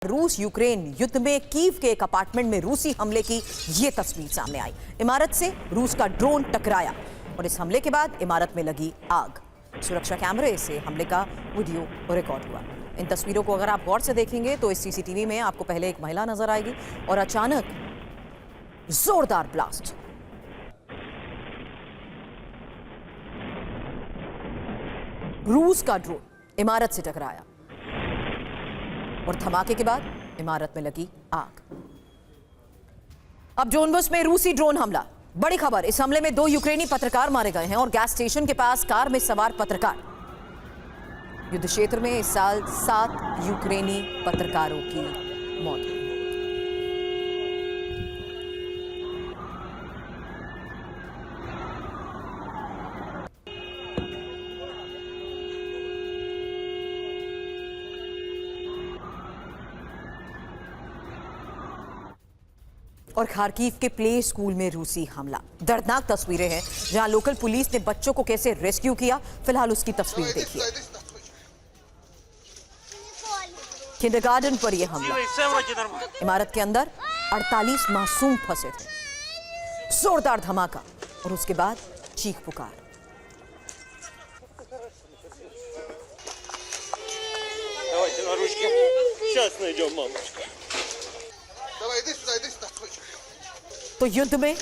रूस यूक्रेन युद्ध में कीव के एक अपार्टमेंट में रूसी हमले की ये तस्वीर सामने आई। इमारत से रूस का ड्रोन टकराया और इस हमले के बाद इमारत में लगी आग। सुरक्षा कैमरे से हमले का वीडियो रिकॉर्ड हुआ। इन तस्वीरों को अगर आप गौर से देखेंगे तो इस सीसीटीवी में आपको पहले एक महिला नजर आएगी और अचानक जोरदार ब्लास्ट। रूस का ड्रोन इमारत से टकराया और धमाके के बाद इमारत में लगी आग। अब डोनबास में रूसी ड्रोन हमला, बड़ी खबर। इस हमले में 2 यूक्रेनी पत्रकार मारे गए हैं और गैस स्टेशन के पास कार में सवार पत्रकार। युद्ध क्षेत्र में इस साल 7 यूक्रेनी पत्रकारों की मौत हुई। और खार्किव के प्ले स्कूल में रूसी हमला, दर्दनाक तस्वीरें हैं जहां लोकल पुलिस ने बच्चों को कैसे रेस्क्यू किया। फिलहाल उसकी तस्वीर देखिए। किंडरगार्टन पर यह हमला, इमारत के अंदर 48 मासूम फंसे थे। जोरदार धमाका और उसके बाद चीख पुकार। तो युद्ध में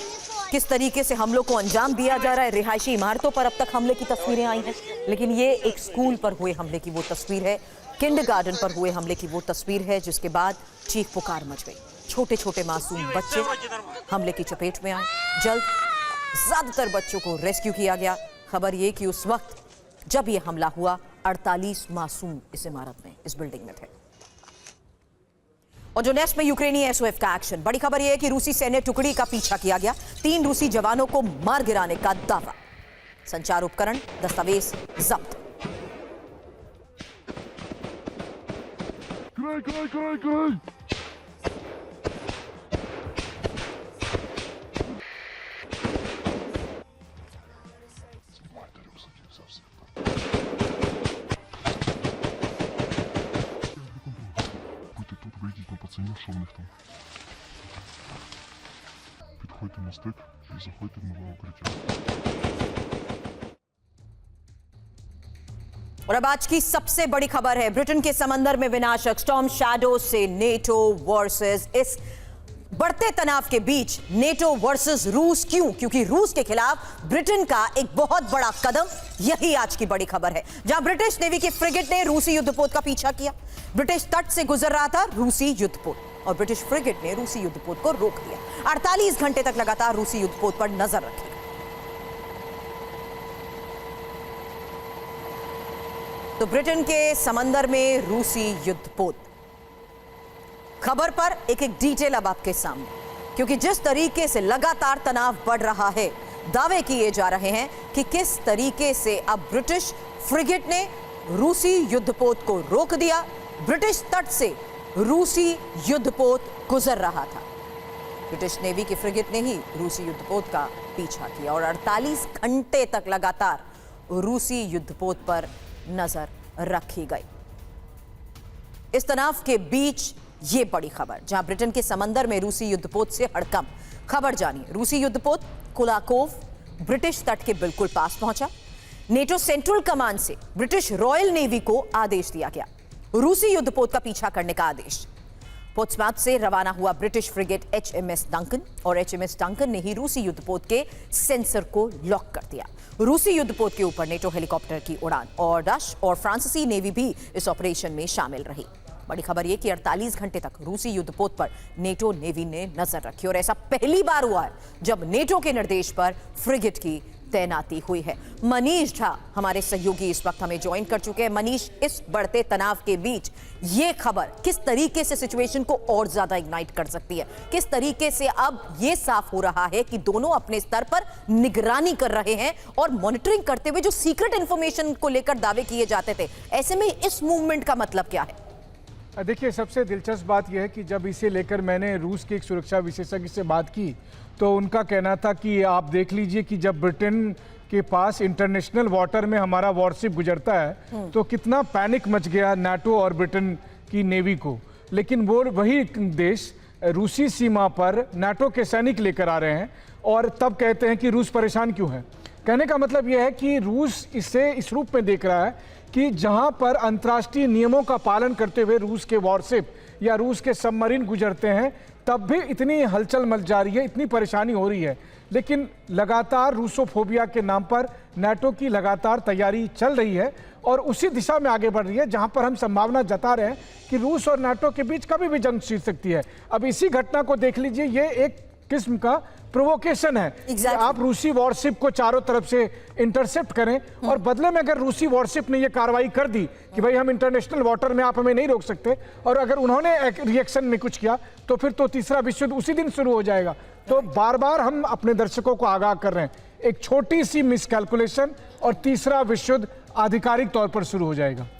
किस तरीके से हमलों को अंजाम दिया जा रहा है। रिहायशी इमारतों पर अब तक हमले की तस्वीरें आई हैं, लेकिन ये एक स्कूल पर हुए हमले की वो तस्वीर है, किंडरगार्टन पर हुए हमले की वो तस्वीर है, जिसके बाद चीख पुकार मच गई। छोटे छोटे मासूम बच्चे हमले की चपेट में आए। जल्द ज्यादातर बच्चों को रेस्क्यू किया गया। खबर ये कि उस वक्त जब ये हमला हुआ 48 मासूम इस इमारत में, इस बिल्डिंग में थे। और जो नेक्स्ट में यूक्रेनी एसओएफ का एक्शन, बड़ी खबर यह है कि रूसी सैन्य टुकड़ी का पीछा किया गया। 3 रूसी जवानों को मार गिराने का दावा। संचार उपकरण, दस्तावेज जब्त। Що в них там? Підходьте на стик і заходьте в нове укриття. और अब आज की सबसे बड़ी खबर है, ब्रिटेन के समंदर में विनाशक स्टॉर्म शैडो से नेटो वर्सेस। इस बढ़ते तनाव के बीच नेटो वर्सेस रूस। क्यों? क्योंकि रूस के खिलाफ ब्रिटेन का एक बहुत बड़ा कदम, यही आज की बड़ी खबर है। जहां ब्रिटिश नेवी की फ्रिगेट ने रूसी युद्धपोत का पीछा किया। ब्रिटिश तट से गुजर रहा था रूसी युद्धपोत और ब्रिटिश फ्रिगेट ने रूसी युद्धपोत को रोक दिया। 48 घंटे तक लगातार रूसी युद्धपोत पर नजर रखी। तो ब्रिटेन के समंदर में रूसी युद्धपोत, खबर पर एक एक डिटेल अब आपके सामने, क्योंकि जिस तरीके से लगातार तनाव बढ़ रहा है, दावे किए जा रहे हैं कि किस तरीके से अब ब्रिटिश फ्रिगेट ने रूसी युद्धपोत को रोक दिया। ब्रिटिश तट से रूसी युद्धपोत गुजर रहा था। ब्रिटिश नेवी की फ्रिगेट ने ही रूसी युद्धपोत का पीछा किया और 48 घंटे तक लगातार रूसी युद्धपोत पर नजर रखी गई। इस तनाव के बीच ये बड़ी खबर, जहां ब्रिटेन के समंदर में रूसी युद्धपोत से हड़कंप। खबर जानिए। रूसी युद्धपोत कुलाकोव ब्रिटिश तट के बिल्कुल पास पहुंचा। नेटो सेंट्रल कमांड से ब्रिटिश रॉयल नेवी को आदेश दिया गया, रूसी युद्धपोत का पीछा करने का आदेश। पोर्ट्समाउथ से रवाना हुआ ब्रिटिश फ्रिगेट एचएमएस डंकन और एचएमएस डंकन ने ही रूसी युद्धपोत के सेंसर को लॉक कर दिया। रूसी युद्धपोत के ऊपर नेटो हेलीकॉप्टर की उड़ान और डच और फ्रांसीसी नेवी भी इस ऑपरेशन में शामिल रही। बड़ी खबर यह कि 48 घंटे तक रूसी युद्धपोत पर नेटो नेवी ने नजर रखी और ऐसा पहली बार हुआ है जब नेटो के निर्देश पर फ्रिगेट की तैनाती हुई है। मनीष झा हमारे सहयोगी इस वक्त हमें ज्वाइन कर चुके हैं। मनीष, इस बढ़ते तनाव के बीच ये खबर किस तरीके से सिचुएशन को और ज्यादा इग्नाइट कर सकती है? किस तरीके से अब ये साफ हो रहा है कि दोनों अपने स्तर पर निगरानी कर रहे हैं और मॉनिटरिंग करते हुए जो सीक्रेट इंफॉर्मेशन को लेकर दावे किए जाते थे, ऐसे में इस मूवमेंट का मतलब क्या है? देखिए, सबसे दिलचस्प बात यह है कि जब इसे लेकर मैंने रूस के एक सुरक्षा विशेषज्ञ से बात की तो उनका कहना था कि आप देख लीजिए कि जब ब्रिटेन के पास इंटरनेशनल वाटर में हमारा वॉरशिप गुजरता है तो कितना पैनिक मच गया नाटो और ब्रिटेन की नेवी को। लेकिन वो वही देश रूसी सीमा पर नाटो के सैनिक लेकर आ रहे हैं और तब कहते हैं कि रूस परेशान क्यों है। कहने का मतलब यह है कि रूस इसे इस रूप में देख रहा है कि जहां पर अंतर्राष्ट्रीय नियमों का पालन करते हुए रूस के वॉरशिप या रूस के सबमरीन गुजरते हैं, तब भी इतनी हलचल मच जा रही है, इतनी परेशानी हो रही है। लेकिन लगातार रूसोफोबिया के नाम पर नाटो की लगातार तैयारी चल रही है और उसी दिशा में आगे बढ़ रही है जहां पर हम संभावना जता रहे हैं कि रूस और नाटो के बीच कभी भी जंग छिड़ सकती है। अब इसी घटना को देख लीजिए, ये एक किस्म का प्रोवोकेशन है कि आप रूसी वॉरशिप को चारों तरफ से इंटरसेप्ट करें और बदले में अगर रूसी वॉरशिप ने ये कार्रवाई कर दी कि भाई हम इंटरनेशनल वाटर में आप हमें नहीं रोक सकते, और अगर उन्होंने एक रिएक्शन में कुछ किया तो फिर तो तीसरा विश्व युद्ध उसी दिन शुरू हो जाएगा। तो बार बार हम अपने दर्शकों को आगाह कर रहे हैं, एक छोटी सी मिसकैलकुलेशन और तीसरा विश्व युद्ध आधिकारिक तौर पर शुरू हो जाएगा।